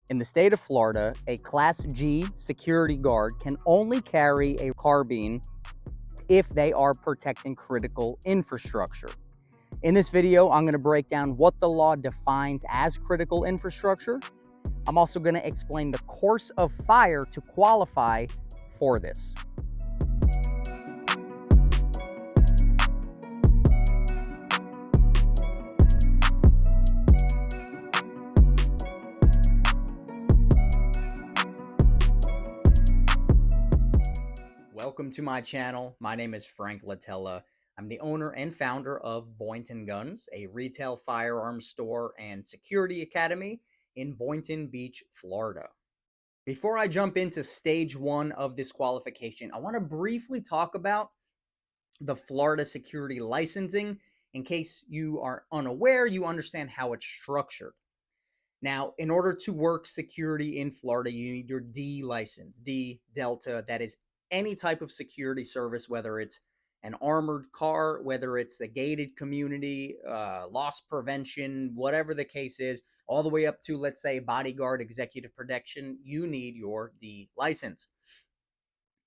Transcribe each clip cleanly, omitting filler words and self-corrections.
In the state of Florida, a Class G security guard can only carry a carbine if they are protecting critical infrastructure. In this video, I'm going to break down what the law defines as critical infrastructure. I'm also going to explain the course of fire to qualify for this. Welcome to my channel. My name is Frank Latella. I'm the owner and founder of Boynton Guns, a retail firearms store and security academy in Boynton Beach, Florida. Before I jump into stage one of this qualification, I want to briefly talk about the Florida security licensing. In case you are unaware, you understand how it's structured. Now, in order to work security in Florida, you need your D license, D Delta. That is any type of security service, whether it's an armored car, whether it's a gated community, loss prevention, whatever the case is, all the way up to, let's say, bodyguard, executive protection, you need your D license.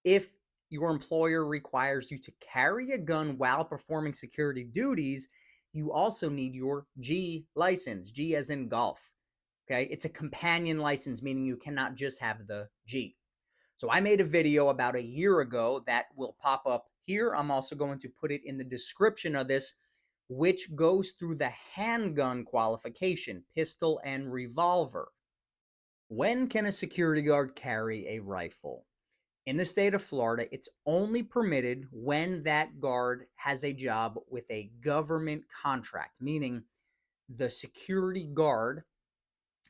If your employer requires you to carry a gun while performing security duties, you also need your G license, G as in golf. Okay, it's a companion license, meaning you cannot just have the G. So I made a video about a year ago that will pop up here. I'm also going to put it in the description of this, which goes through the handgun qualification, pistol and revolver. When can a security guard carry a rifle? In the state of Florida, it's only permitted when that guard has a job with a government contract, meaning the security guard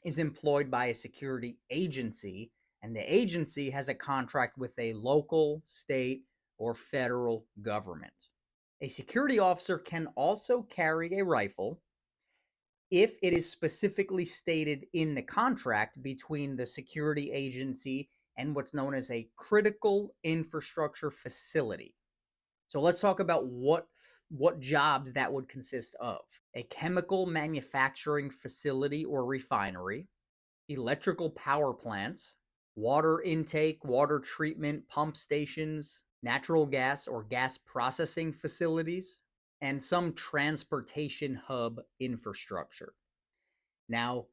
is employed by a security agency, and the agency has a contract with a local, state, or federal government. A security officer can also carry a rifle if it is specifically stated in the contract between the security agency and what's known as a critical infrastructure facility. So let's talk about what jobs that would consist of. A chemical manufacturing facility or refinery, electrical power plants, water intake, water treatment, pump stations, natural gas or gas processing facilities, and some transportation hub infrastructure. Now,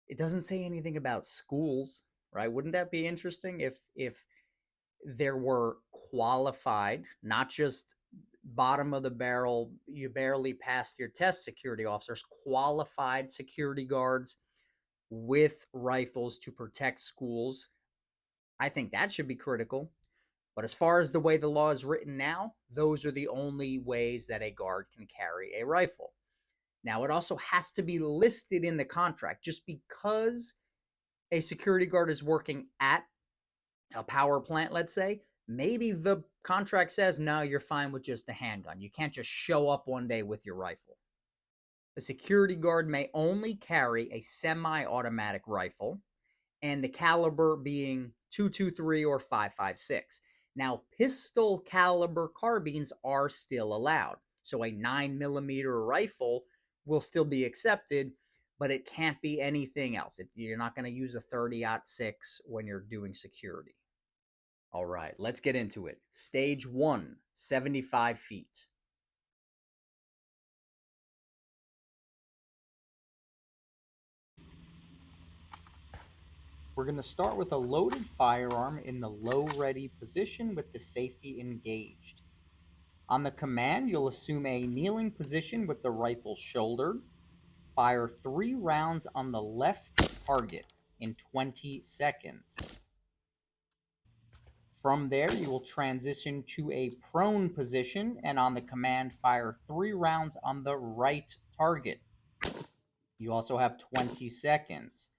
it doesn't say anything about schools, right? Wouldn't that be interesting if there were qualified, not just bottom of the barrel, you barely passed your test security officers, qualified security guards with rifles to protect schools? I think that should be critical. But as far as the way the law is written now, those are the only ways that a guard can carry a rifle. Now, it also has to be listed in the contract. Just because a security guard is working at a power plant, let's say, maybe the contract says, no, you're fine with just a handgun. You can't just show up one day with your rifle. The security guard may only carry a semi-automatic rifle, and the caliber being .223 or .556. Now, pistol caliber carbines are still allowed. So a 9mm rifle will still be accepted, but it can't be anything else. You're not going to use a 30-06 when you're doing security. All right, let's get into it. Stage 1, 75 feet. We're going to start with a loaded firearm in the low ready position with the safety engaged. On the command, you'll assume a kneeling position with the rifle shouldered. Fire 3 rounds on the left target in 20 seconds. From there, you will transition to a prone position, and on the command, fire 3 rounds on the right target. You also have 20 seconds.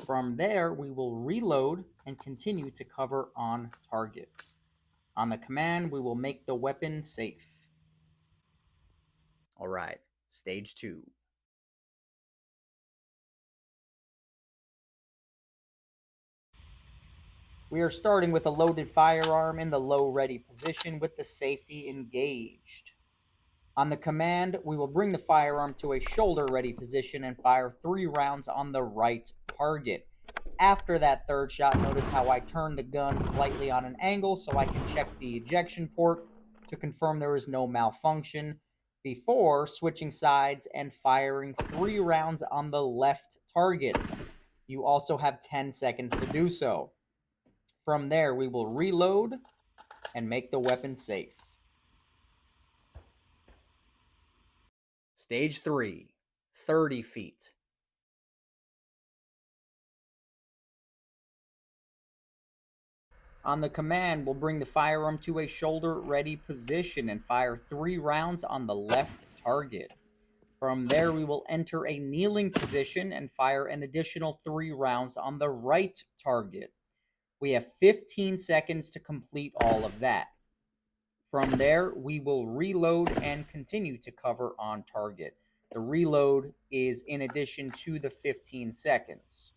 From there, we will reload and continue to cover on target. On the command, we will make the weapon safe. All right, stage 2. We are starting with a loaded firearm in the low ready position with the safety engaged. On the command, we will bring the firearm to a shoulder ready position and fire 3 rounds on the right target. after that third shot, notice how I turn the gun slightly on an angle so I can check the ejection port to confirm there is no malfunction before switching sides and firing 3 rounds on the left target. You also have 10 seconds to do so. From there, we will reload and make the weapon safe. Stage 3, 30 feet. On the command, we'll bring the firearm to a shoulder-ready position and fire 3 rounds on the left target. From there, we will enter a kneeling position and fire an additional 3 rounds on the right target. We have 15 seconds to complete all of that. From there, we will reload and continue to cover on target. The reload is in addition to the 15 seconds.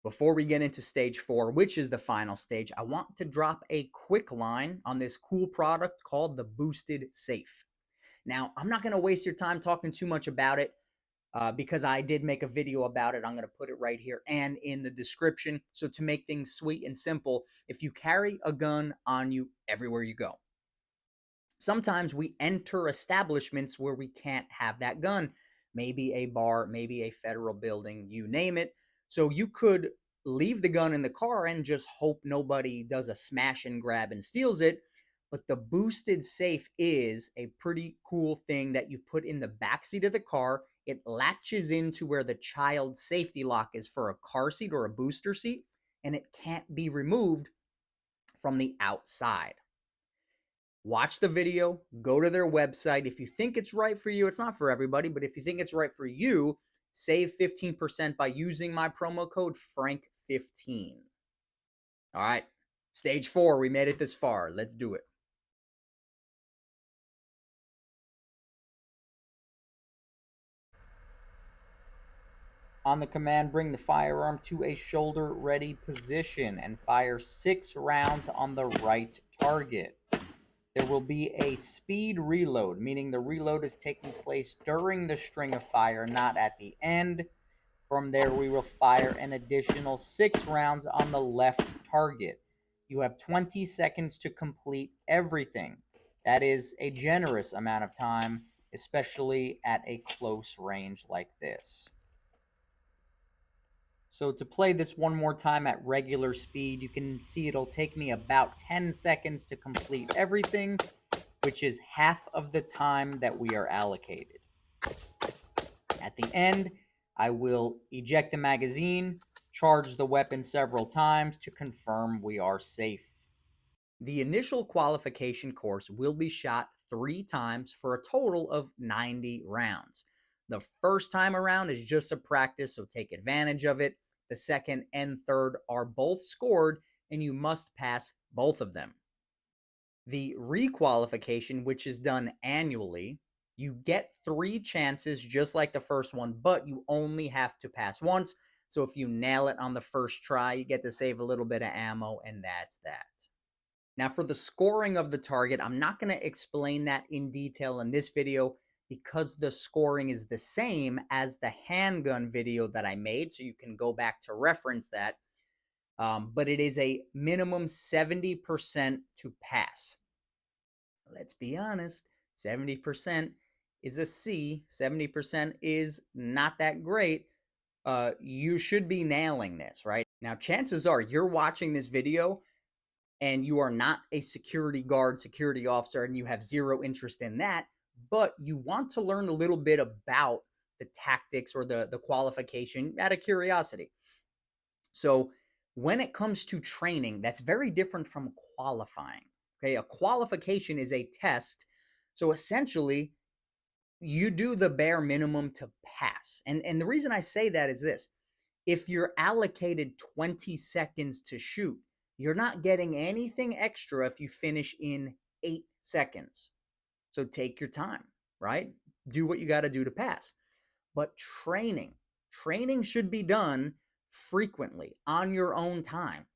Before we get into stage 4, which is the final stage, I want to drop a quick line on this cool product called the Boosted Safe. Now, I'm not going to waste your time talking too much about it because I did make a video about it. I'm going to put it right here and in the description. So to make things sweet and simple, if you carry a gun on you everywhere you go, sometimes we enter establishments where we can't have that gun. Maybe a bar, maybe a federal building, you name it. So you could leave the gun in the car and just hope nobody does a smash and grab and steals it. But the Boosted Safe is a pretty cool thing that you put in the backseat of the car. It latches into where the child safety lock is for a car seat or a booster seat, and it can't be removed from the outside. Watch the video, go to their website. If you think it's right for you, it's not for everybody, but if you think it's right for you, save 15% by using my promo code FRANK15. All right, stage 4, we made it this far. Let's do it. On the command, bring the firearm to a shoulder-ready position and fire 6 rounds on the right target. There will be a speed reload, meaning the reload is taking place during the string of fire, not at the end. From there, we will fire an additional 6 rounds on the left target. You have 20 seconds to complete everything. That is a generous amount of time, especially at a close range like this. So to play this one more time at regular speed, you can see it'll take me about 10 seconds to complete everything, which is half of the time that we are allocated. At the end, I will eject the magazine, charge the weapon several times to confirm we are safe. The initial qualification course will be shot 3 times for a total of 90 rounds. The first time around is just a practice, so take advantage of it. The second and third are both scored, and you must pass both of them. The requalification, which is done annually, you get 3 chances just like the first one, but you only have to pass once. So if you nail it on the first try, you get to save a little bit of ammo, and that's that. Now for the scoring of the target, I'm not going to explain that in detail in this video because the scoring is the same as the handgun video that I made, so you can go back to reference that. But it is a minimum 70% to pass. Let's be honest, 70% is a C. 70% is not that great. You should be nailing this, right? Now, chances are you're watching this video and you are not a security guard, security officer, and you have zero interest in that, but you want to learn a little bit about the tactics or the qualification out of curiosity. So when it comes to training, that's very different from qualifying. Okay, a qualification is a test. So essentially, you do the bare minimum to pass. And the reason I say that is this. If you're allocated 20 seconds to shoot, you're not getting anything extra if you finish in 8 seconds. So take your time, right? Do what you got to do to pass. But training should be done frequently on your own time.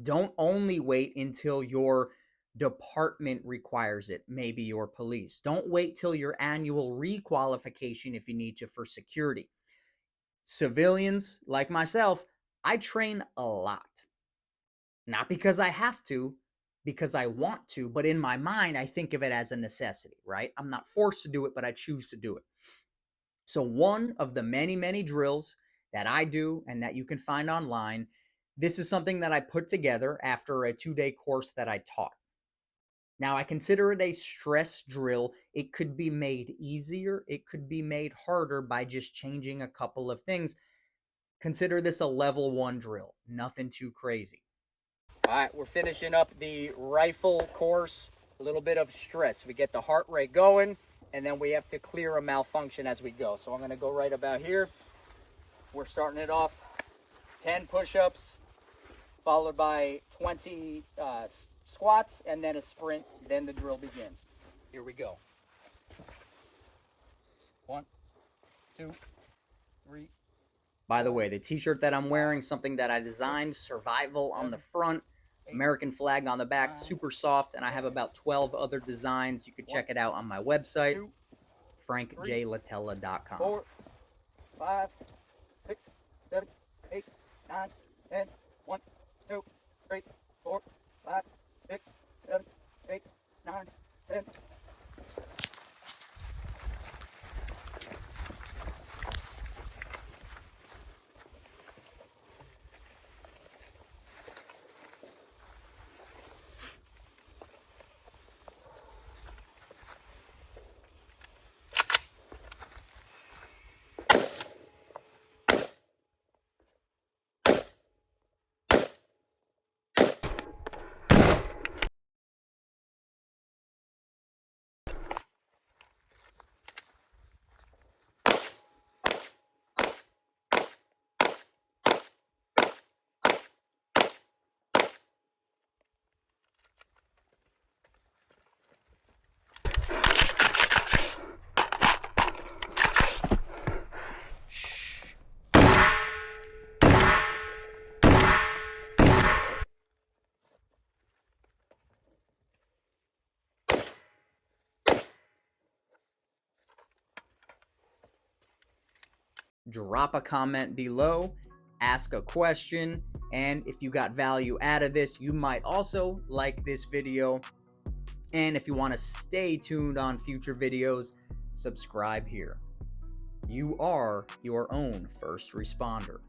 Don't only wait until your department requires it, maybe your police. Don't wait till your annual requalification if you need to for security. Civilians like myself, I train a lot. Not because I have to, because I want to, but in my mind, I think of it as a necessity, right? I'm not forced to do it, but I choose to do it. So, one of the many, many drills that I do and that you can find online, this is something that I put together after a 2-day course that I taught. Now, I consider it a stress drill. It could be made easier, it could be made harder by just changing a couple of things. Consider this a level 1 drill, nothing too crazy. All right, we're finishing up the rifle course. A little bit of stress. We get the heart rate going, and then we have to clear a malfunction as we go. So I'm going to go right about here. We're starting it off 10 push-ups, followed by 20 squats, and then a sprint. Then the drill begins. Here we go. 1, 2, 3. By the way, the t-shirt that I'm wearing, something that I designed, survival on the front, American flag on the back, super soft, and I have about 12 other designs. You can check it out on my website, frankjlatella.com. 4, 5, 6, 7, 8, 9, 10. 1, 2, 3, 4, 5, 6, 7, 8, 9, 10. Drop a comment below, ask a question, and if you got value out of this, you might also like this video. And if you want to stay tuned on future videos, subscribe here. You are your own first responder.